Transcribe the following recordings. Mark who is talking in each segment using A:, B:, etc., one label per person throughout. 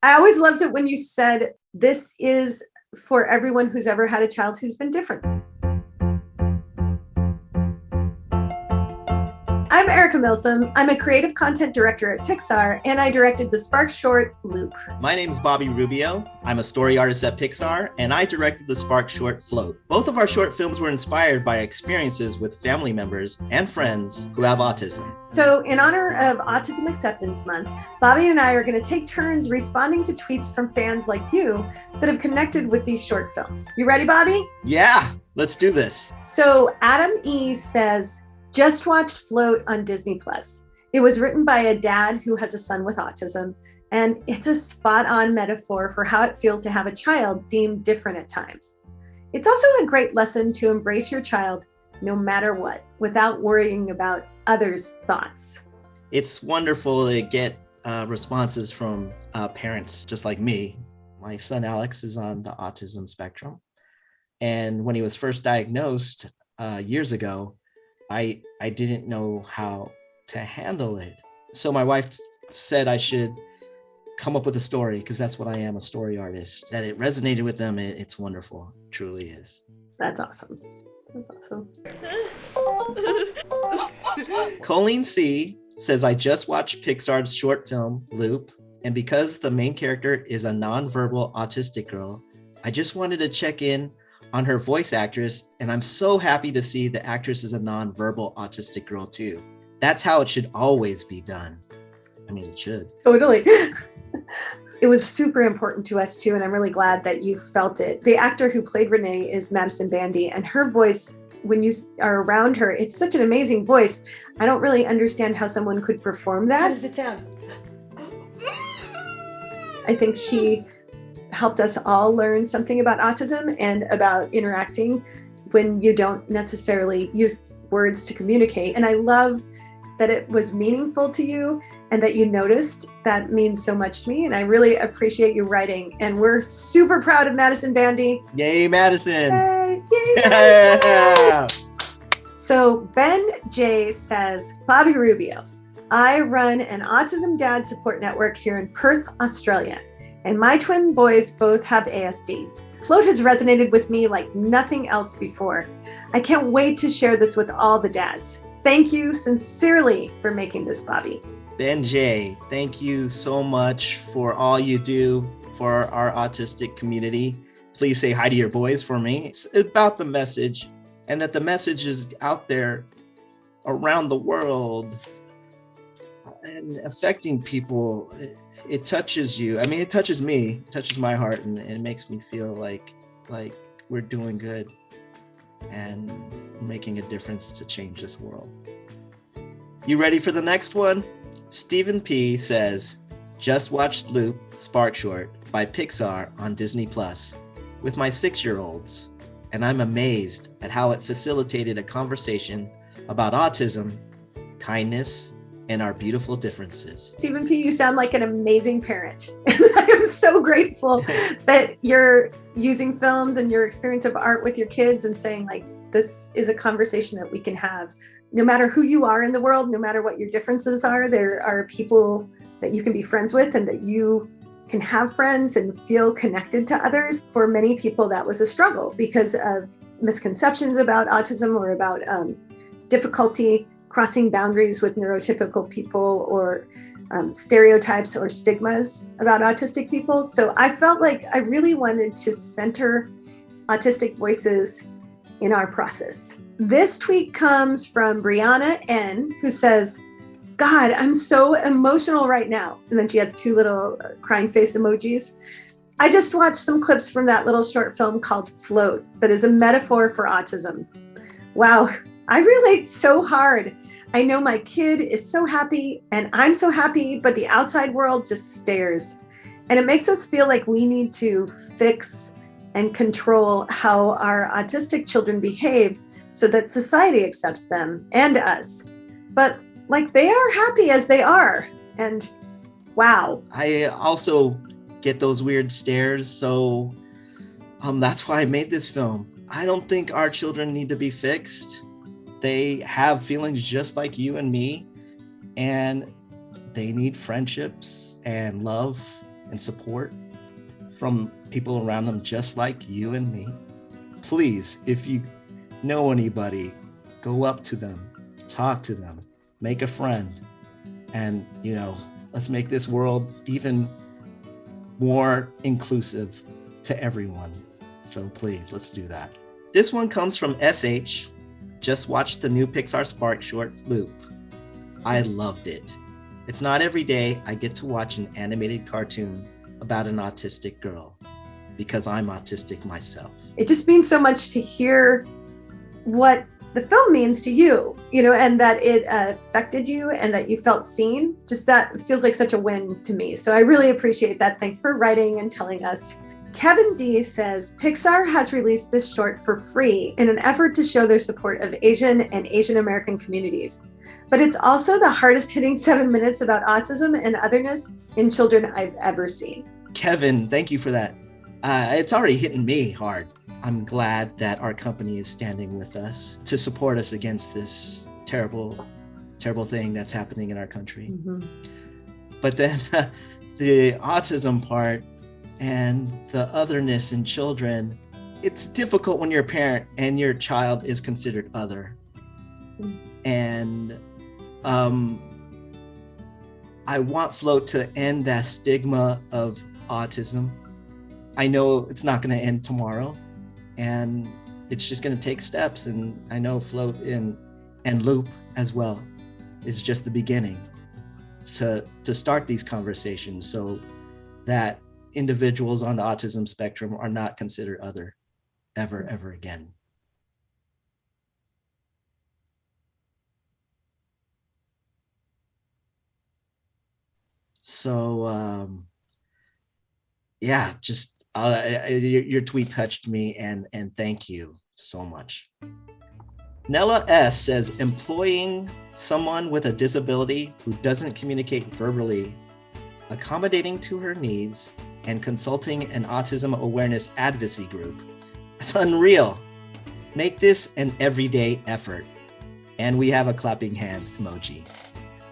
A: I always loved it when you said this is for everyone who's ever had a child who's been different. I'm Erica Milsom. I'm a creative content director at Pixar, and I directed the Spark short, Loop.
B: My name is Bobby Rubio. I'm a story artist at Pixar, and I directed the Spark short, Float. Both of our short films were inspired by experiences with family members and friends who have autism.
A: So in honor of Autism Acceptance Month, Bobby and I are going to take turns responding to tweets from fans like you that have connected with these short films. You ready, Bobby?
B: Yeah, let's do this.
A: So Adam E. says, just watched Float on Disney+. It was written by a dad who has a son with autism, and it's a spot-on metaphor for how it feels to have a child deemed different at times. It's also a great lesson to embrace your child no matter what, without worrying about others' thoughts.
B: It's wonderful to get responses from parents just like me. My son Alex is on the autism spectrum, and when he was first diagnosed years ago, I didn't know how to handle it. So my wife said I should come up with a story, because that's what I am, a story artist. That it resonated with them. It's wonderful. It truly is.
A: That's awesome. That's awesome.
B: Colleen C. says, I just watched Pixar's short film, Loop, and because the main character is a nonverbal autistic girl, I just wanted to check in on her voice actress, and I'm so happy to see the actress is a nonverbal autistic girl too. That's how it should always be done. I mean, it should.
A: Totally. It was super important to us too, and I'm really glad that you felt it. The actor who played Renee is Madison Bandy, and her voice, when you are around her, it's such an amazing voice. I don't really understand how someone could perform that.
C: How does it sound?
A: I think she helped us all learn something about autism and about interacting when you don't necessarily use words to communicate. And I love that it was meaningful to you and that you noticed. That means so much to me, and I really appreciate you writing. And we're super proud of Madison Bandy.
B: Yay, Madison!
A: Yay, Madison!
B: Yeah.
A: So Ben J says, Bobby Rubio, I run an autism dad support network here in Perth, Australia, and my twin boys both have ASD. Float has resonated with me like nothing else before. I can't wait to share this with all the dads. Thank you sincerely for making this, Bobby.
B: Ben J, thank you so much for all you do for our autistic community. Please say hi to your boys for me. It's about the message, and that the message is out there around the world and affecting people. It touches you. I mean, it touches me, it touches my heart, and it makes me feel like we're doing good and making a difference to change this world. You ready for the next one? Stephen P. says, just watched Loop, Spark short by Pixar on Disney Plus with my 6-year-olds, and I'm amazed at how it facilitated a conversation about autism, kindness, and our beautiful differences.
A: Stephen P., you sound like an amazing parent. I am so grateful that you're using films and your experience of art with your kids and saying, like, this is a conversation that we can have. No matter who you are in the world, no matter what your differences are, there are people that you can be friends with and that you can have friends and feel connected to others. For many people, that was a struggle because of misconceptions about autism or about difficulty crossing boundaries with neurotypical people, or stereotypes or stigmas about autistic people. So I felt like I really wanted to center autistic voices in our process. This tweet comes from Brianna N., who says, God, I'm so emotional right now. And then she has 2 little crying face emojis. I just watched some clips from that little short film called Float that is a metaphor for autism. Wow, I relate so hard. I know my kid is so happy and I'm so happy, but the outside world just stares. And it makes us feel like we need to fix and control how our autistic children behave so that society accepts them and us. But like, they are happy as they are. And wow.
B: I also get those weird stares. So that's why I made this film. I don't think our children need to be fixed. They have feelings just like you and me, and they need friendships and love and support from people around them just like you and me, please, if you know anybody, go up to them, talk to them, make a friend, and let's make this world even more inclusive to everyone. So please, let's do that. This one comes from SH. Just watched the new Pixar Spark short, Loop. I loved it. It's not every day I get to watch an animated cartoon about an autistic girl, because I'm autistic myself.
A: It just means so much to hear what the film means to you, and that it affected you and that you felt seen. Just that feels like such a win to me. So I really appreciate that. Thanks for writing and telling us. Kevin D says, Pixar has released this short for free in an effort to show their support of Asian and Asian American communities. But it's also the hardest hitting 7 minutes about autism and otherness in children I've ever seen.
B: Kevin, thank you for that. It's already hitting me hard. I'm glad that our company is standing with us to support us against this terrible, terrible thing that's happening in our country. Mm-hmm. But then the autism part and the otherness in children, it's difficult when you're a parent and your child is considered other. Mm-hmm. And I want Float to end that stigma of autism. I know it's not going to end tomorrow, and it's just going to take steps. And I know Float and Loop as well is just the beginning to start these conversations so that individuals on the autism spectrum are not considered other ever again. So just your tweet touched me, and thank you so much. Nella S says, employing someone with a disability who doesn't communicate verbally, accommodating to her needs, and consulting an autism awareness advocacy group. It's unreal. Make this an everyday effort. And we have a clapping hands emoji.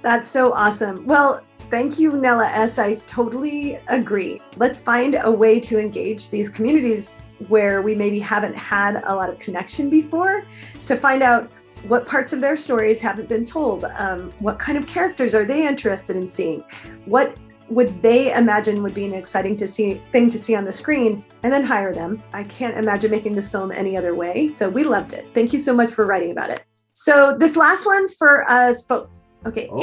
A: That's so awesome. Well, thank you, Nella S. I totally agree. Let's find a way to engage these communities where we maybe haven't had a lot of connection before, to find out what parts of their stories haven't been told. What kind of characters are they interested in seeing? What would they imagine would be an exciting thing to see on the screen, and then hire them. I can't imagine making this film any other way. So we loved it. Thank you so much for writing about it. So this last one's for us both. Okay, oh.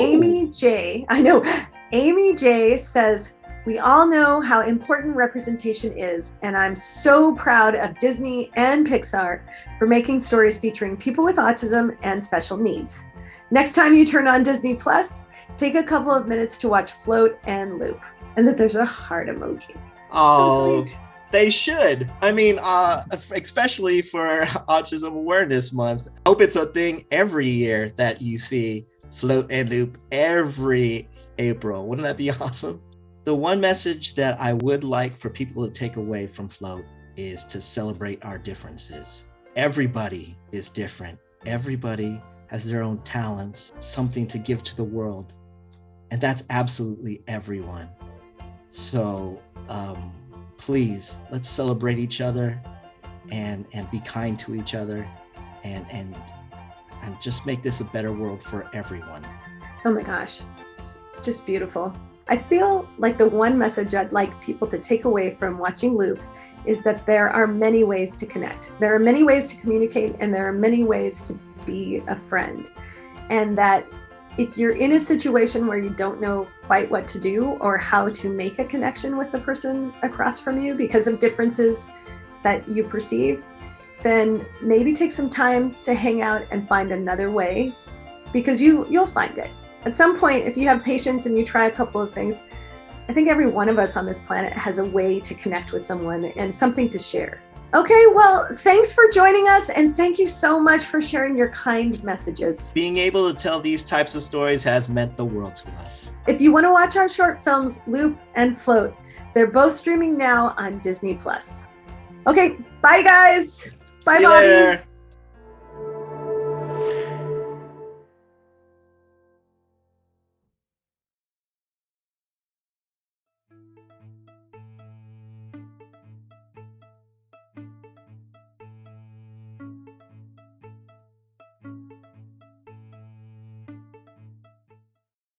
A: Amy J says, we all know how important representation is, and I'm so proud of Disney and Pixar for making stories featuring people with autism and special needs. Next time you turn on Disney Plus, take a couple of minutes to watch Float and Loop, and that there's a heart emoji.
B: Oh, so they should. I mean, especially for Autism Awareness Month. I hope it's a thing every year that you see Float and Loop every April. Wouldn't that be awesome? The one message that I would like for people to take away from Float is to celebrate our differences. Everybody is different. Everybody has their own talents, something to give to the world. And that's absolutely everyone. So please, let's celebrate each other and be kind to each other and just make this a better world for everyone.
A: Oh my gosh, it's just beautiful. I feel like the one message I'd like people to take away from watching Loop is that there are many ways to connect. There are many ways to communicate, and there are many ways to be a friend. And that if you're in a situation where you don't know quite what to do or how to make a connection with the person across from you because of differences that you perceive, then maybe take some time to hang out and find another way, because you'll find it. At some point, if you have patience and you try a couple of things, I think every one of us on this planet has a way to connect with someone and something to share. Okay, well, thanks for joining us, and thank you so much for sharing your kind messages. Being able to tell these types of stories has meant the world to us. If you want to watch our short films, Loop and Float, they're both streaming now on Disney+. Okay, bye guys. Bye, Bobby.